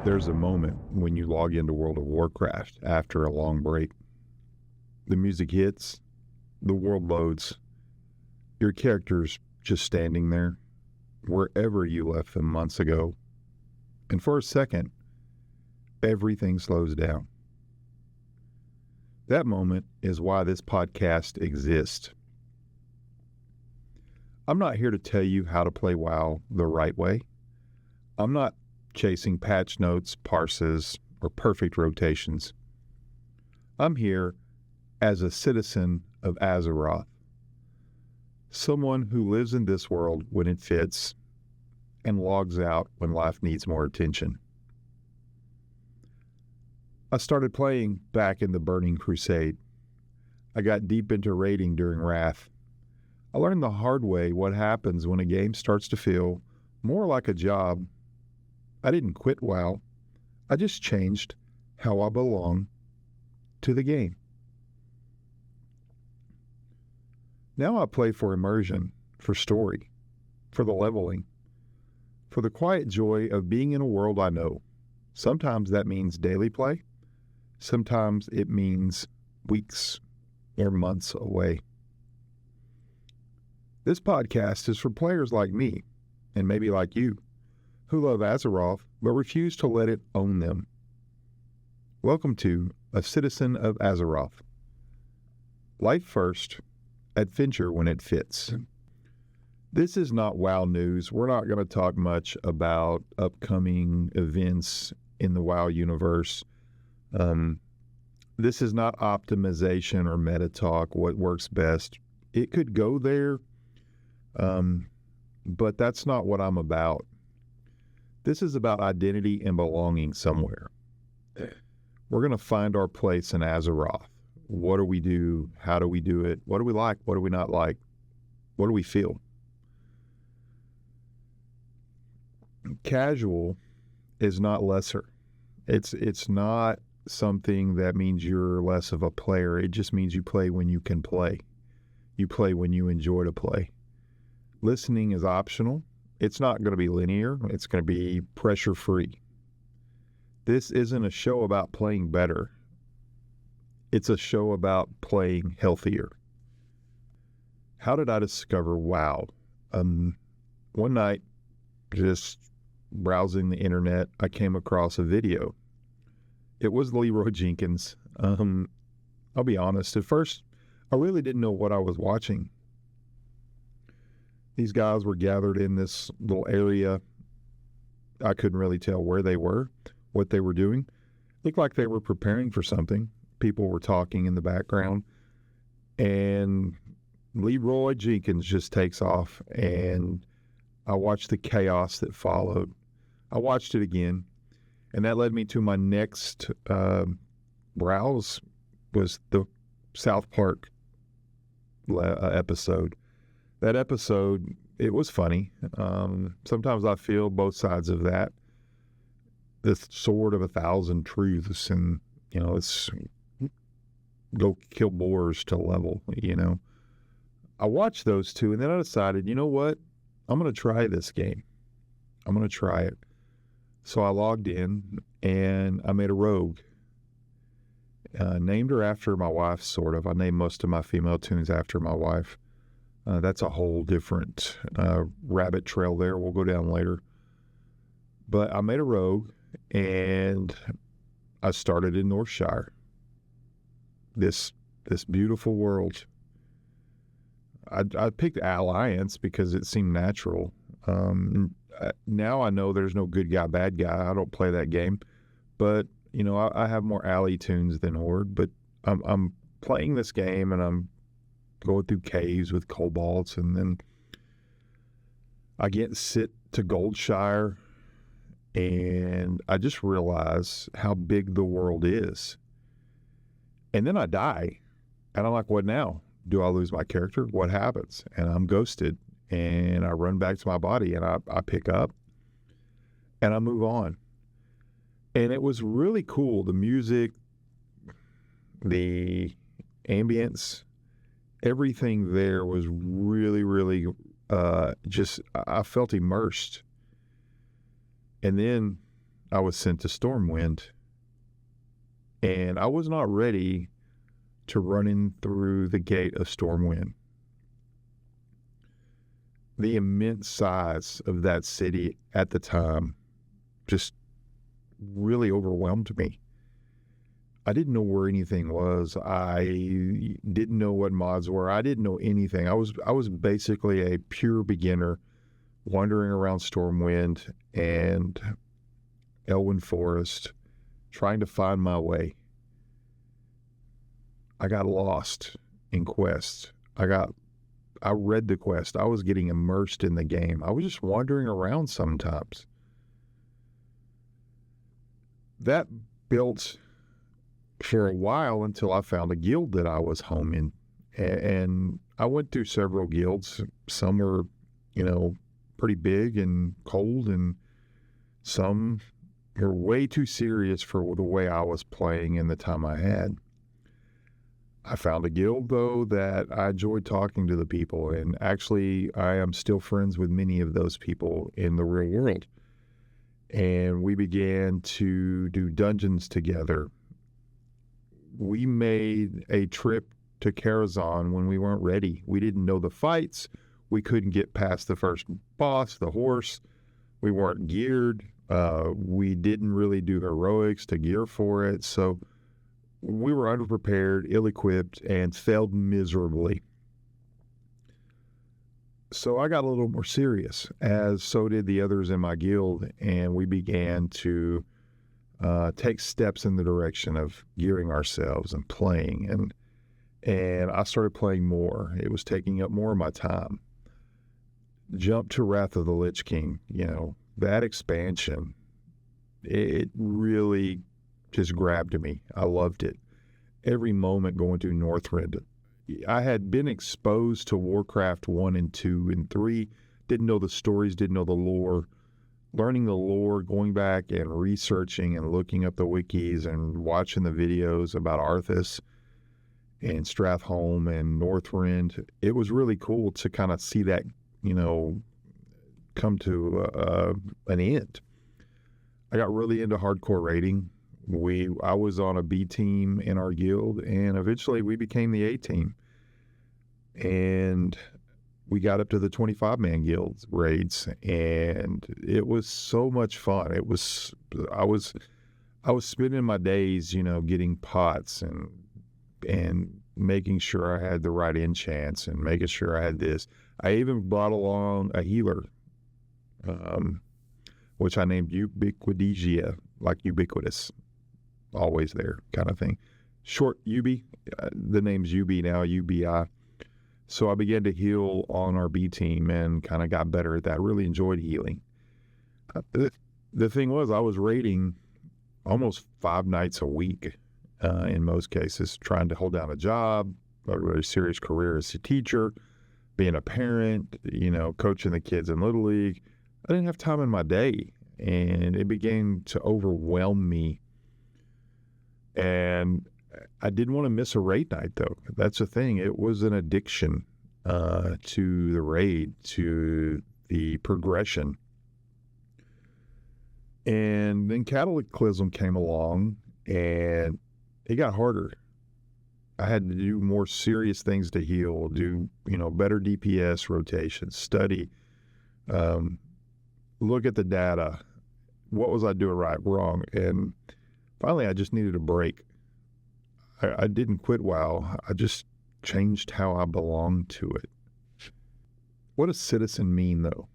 There's a moment when you log into World of Warcraft after a long break. The music hits, the world loads, your character's just standing there, wherever you left them months ago. And for a second, everything slows down. That moment is why this podcast exists. I'm not here to tell you how to play WoW the right way. I'm not chasing patch notes, parses, or perfect rotations. I'm here as a citizen of Azeroth, someone who lives in this world when it fits and logs out when life needs more attention. I started playing back in the Burning Crusade. I got deep into raiding during Wrath. I learned the hard way what happens when a game starts to feel more like a job. I didn't quit WoW. I just changed how I belong to the game. Now I play for immersion, for story, for the leveling, for the quiet joy of being in a world I know. Sometimes that means daily play. Sometimes it means weeks or months away. This podcast is for players like me, and maybe like you, who love Azeroth but refuse to let it own them. Welcome to A Citizen of Azeroth. Life first, adventure when it fits. This is not WoW news. We're not going to talk much about upcoming events in the WoW universe. This is not optimization or meta talk, what works best. It could go there, but that's not what I'm about. This is about identity and belonging somewhere. We're going to find our place in Azeroth. What do we do? How do we do it? What do we like? What do we not like? What do we feel? Casual is not lesser. It's not something that means you're less of a player. It just means you play when you can play. You play when you enjoy to play. Listening is optional. It's not going to be linear. It's going to be pressure-free. This isn't a show about playing better. It's a show about playing healthier. How did I discover WoW? One night, just browsing the internet, I came across a video. It was Leroy Jenkins. I'll be honest, at first, I really didn't know what I was watching. These guys were gathered in this little area. I couldn't really tell where they were, what they were doing. Looked like they were preparing for something. People were talking in the background. And Leroy Jenkins just takes off, and I watched the chaos that followed. I watched it again, and that led me to my next browse was the South Park episode. That episode, it was funny. Sometimes I feel both sides of that. The sword of 1,000 truths, and, it's go kill boars to level, I watched those two, and then I decided, you know what? I'm going to try this game. I'm going to try it. So I logged in, and I made a rogue. Named her after my wife, sort of. I named most of my female tunes after my wife. That's a whole different rabbit trail there we'll go down later. But I made a rogue, and I started in Northshire. This beautiful world. I picked Alliance because it seemed natural. Now I know there's no good guy, bad guy. I don't play that game. But, I have more Ally tunes than Horde. But I'm playing this game, and I'm going through caves with kobolds, and then I get sit to Goldshire, and I just realize how big the world is. And then I die, and I'm like, what now? Do I lose my character? What happens? And I'm ghosted, and I run back to my body, and I pick up, and I move on. And it was really cool. The music, the ambience, everything there was really, really I felt immersed. And then I was sent to Stormwind, and I was not ready to run in through the gate of Stormwind. The immense size of that city at the time just really overwhelmed me. I didn't know where anything was. I didn't know what mods were. I didn't know anything. I was basically a pure beginner wandering around Stormwind and Elwyn Forest, trying to find my way. I got lost in quests. I read the quest. I was getting immersed in the game. I was just wandering around sometimes. That built for a while until I found a guild that I was home in. And I went through several guilds. Some were, pretty big and cold, and some were way too serious for the way I was playing and the time I had. I found a guild, though, that I enjoyed talking to the people, and actually I am still friends with many of those people in the real world. And we began to do dungeons together. We made a trip to Karazhan when we weren't ready. We didn't know the fights. We couldn't get past the first boss, the horse. We weren't geared. We didn't really do heroics to gear for it. So we were underprepared, ill-equipped, and failed miserably. So I got a little more serious, as so did the others in my guild, and we began to take steps in the direction of gearing ourselves and playing. And I started playing more. It was taking up more of my time. Jump to Wrath of the Lich King, that expansion, it really just grabbed me. I loved it. Every moment going through Northrend. I had been exposed to Warcraft 1 and 2 and 3, didn't know the stories, didn't know the lore. Learning the lore, going back and researching and looking up the wikis and watching the videos about Arthas and Stratholme and Northrend, it was really cool to kind of see that, come to an end. I got really into hardcore raiding. I was on a B team in our guild, and eventually we became the A team. And we got up to the 25-man guild raids, and it was so much fun. I was spending my days, getting pots and making sure I had the right enchants and making sure I had this. I even brought along a healer, which I named Ubiquidigia, like ubiquitous, always there kind of thing. Short Ubi, the name's Ubi now, UBI. So I began to heal on our B team and kind of got better at that. Really enjoyed healing. The thing was, I was raiding almost 5 nights a week in most cases, trying to hold down a job, a really serious career as a teacher, being a parent, coaching the kids in Little League. I didn't have time in my day, and it began to overwhelm me. And I didn't want to miss a raid night, though. That's the thing. It was an addiction to the raid, to the progression. And then Cataclysm came along, and it got harder. I had to do more serious things to heal, do, better DPS rotations, study, look at the data. What was I doing right, wrong? And finally, I just needed a break. I didn't quit WoW. I just changed how I belonged to it. What does citizen mean, though?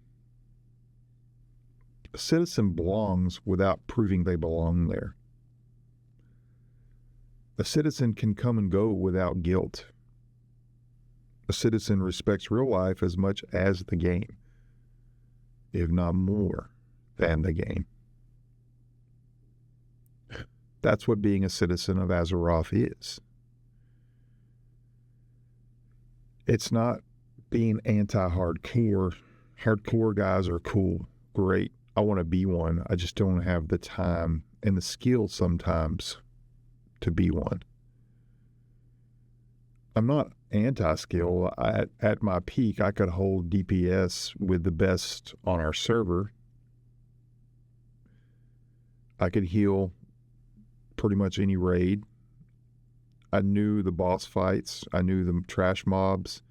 A citizen belongs without proving they belong there. A citizen can come and go without guilt. A citizen respects real life as much as the game, if not more than the game. That's what being a citizen of Azeroth is. It's not being anti-hardcore. Hardcore guys are cool, great. I want to be one. I just don't have the time and the skill sometimes to be one. I'm not anti-skill. At my peak, I could hold DPS with the best on our server. I could heal pretty much any raid. I knew the boss fights. I knew the trash mobs.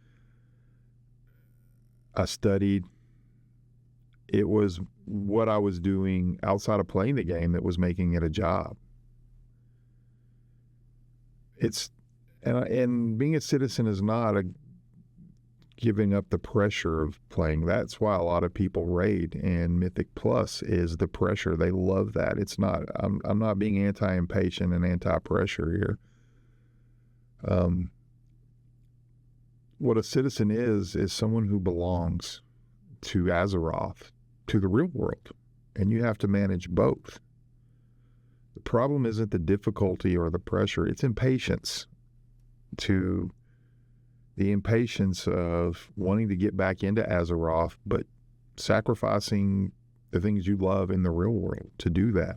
I studied. It was what I was doing outside of playing the game that was making it a job. And being a citizen is not a giving up the pressure of playing. That's why a lot of people raid, and Mythic Plus is the pressure. They love that. It's not, I'm not being anti-impatient and anti-pressure here. What a citizen is someone who belongs to Azeroth, to the real world, and you have to manage both. The problem isn't the difficulty or the pressure, it's impatience. The impatience of wanting to get back into Azeroth, but sacrificing the things you love in the real world to do that.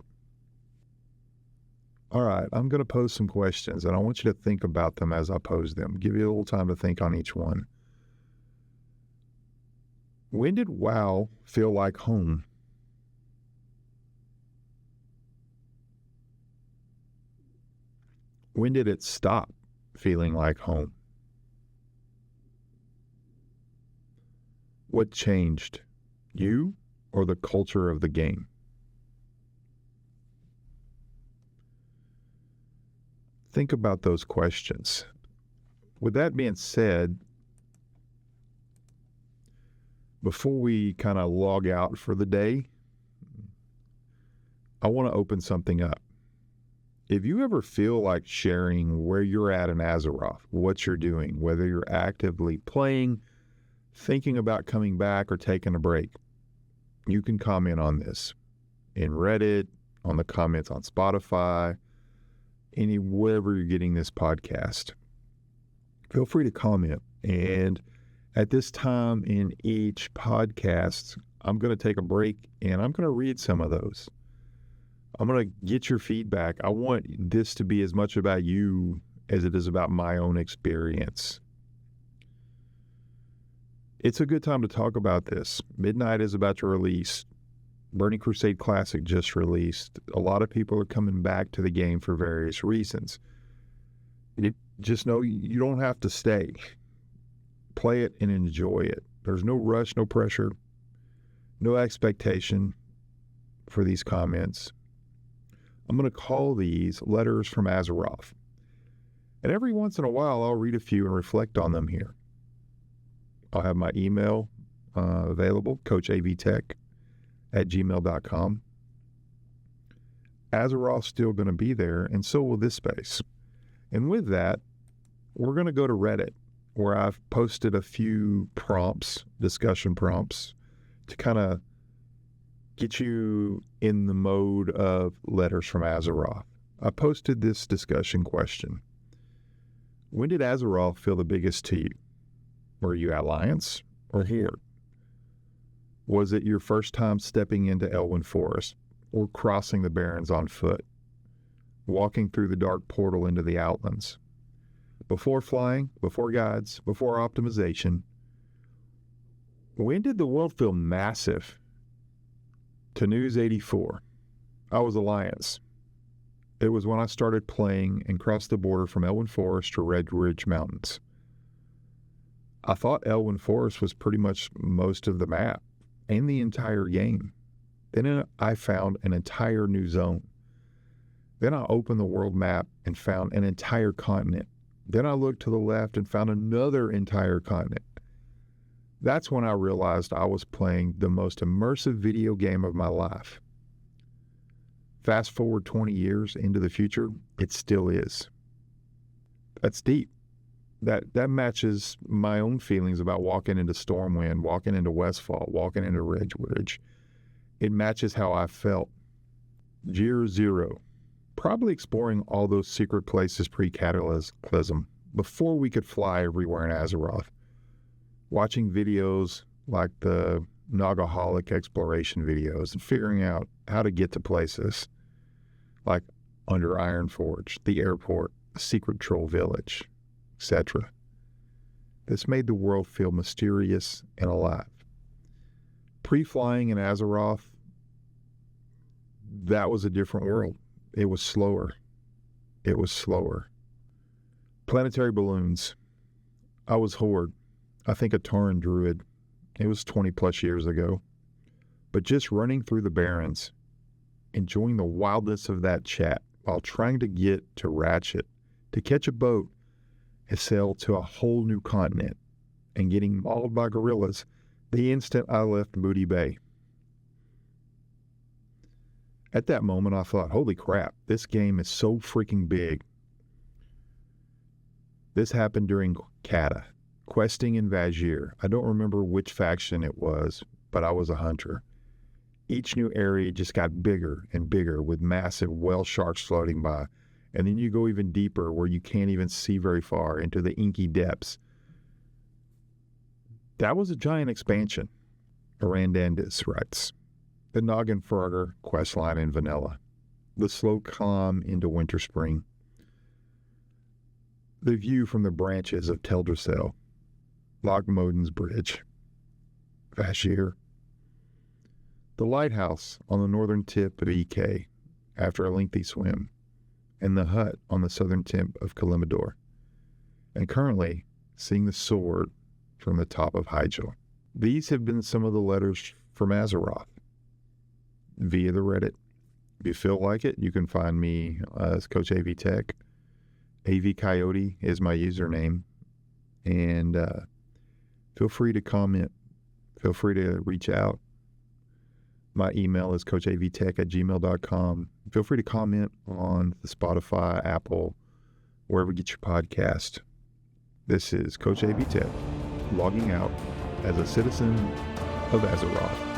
All right, I'm going to pose some questions, and I want you to think about them as I pose them. Give you a little time to think on each one. When did WoW feel like home? When did it stop feeling like home? What changed, you or the culture of the game? Think about those questions. With that being said, before we kind of log out for the day, I want to open something up. If you ever feel like sharing where you're at in Azeroth, what you're doing, whether you're actively playing, thinking about coming back, or taking a break, you can comment on this in Reddit, on the comments on Spotify, wherever you're getting this podcast. Feel free to comment. And at this time in each podcast, I'm going to take a break and I'm going to read some of those. I'm going to get your feedback. I want this to be as much about you as it is about my own experience. It's a good time to talk about this. Midnight is about to release. Burning Crusade Classic just released. A lot of people are coming back to the game for various reasons. Just know you don't have to stay. Play it and enjoy it. There's no rush, no pressure, no expectation for these comments. I'm going to call these letters from Azeroth. And every once in a while, I'll read a few and reflect on them here. I'll have my email available, coachavtech@gmail.com. Azeroth's still going to be there, and so will this space. And with that, we're going to go to Reddit, where I've posted a few prompts, discussion prompts, to kind of get you in the mode of letters from Azeroth. I posted this discussion question. When did Azeroth feel the biggest to you? Were you Alliance or Horde? Was it your first time stepping into Elwyn Forest or crossing the Barrens on foot, walking through the dark portal into the Outlands? Before flying, before guides, before optimization, when did the world feel massive? To News 84, I was Alliance. It was when I started playing and crossed the border from Elwyn Forest to Red Ridge Mountains. I thought Elwyn Forest was pretty much most of the map and the entire game. Then I found an entire new zone. Then I opened the world map and found an entire continent. Then I looked to the left and found another entire continent. That's when I realized I was playing the most immersive video game of my life. Fast forward 20 years into the future, it still is. That's deep. That matches my own feelings about walking into Stormwind, walking into Westfall, walking into Red Ridge. It matches how I felt. Year zero, probably exploring all those secret places pre-Cataclysm, before we could fly everywhere in Azeroth. Watching videos like the Nagaholic exploration videos and figuring out how to get to places like under Ironforge, the airport, the secret troll village, etc. This made the world feel mysterious and alive. Pre-flying in Azeroth, that was a different world. It was slower. It was slower. Planetary balloons. I was Horde. I think a Tauren druid. It was 20 plus years ago. But just running through the Barrens, enjoying the wildness of that chat while trying to get to Ratchet, to catch a boat and sail to a whole new continent, and getting mauled by gorillas the instant I left Moody Bay. At that moment, I thought, holy crap, this game is so freaking big. This happened during Cata, questing in Vazir. I don't remember which faction it was, but I was a hunter. Each new area just got bigger and bigger with massive whale sharks floating by. And then you go even deeper where you can't even see very far into the inky depths. That was a giant expansion, Arandandis writes. The Noggenfrogger questline in vanilla. The slow climb into Winter Spring. The view from the branches of Teldrassil. Logmoden's Bridge. Vashir. The lighthouse on the northern tip of EK after a lengthy swim. And the hut on the southern tip of Kalimdor. And currently, seeing the sword from the top of Hyjal. These have been some of the letters from Azeroth via the Reddit. If you feel like it, you can find me as Coach AV Tech. AV Coyote is my username. And feel free to comment. Feel free to reach out. My email is coachavtech@gmail.com. Feel free to comment on the Spotify, Apple, wherever you get your podcast. This is Coach AV Tech, logging out as a citizen of Azeroth.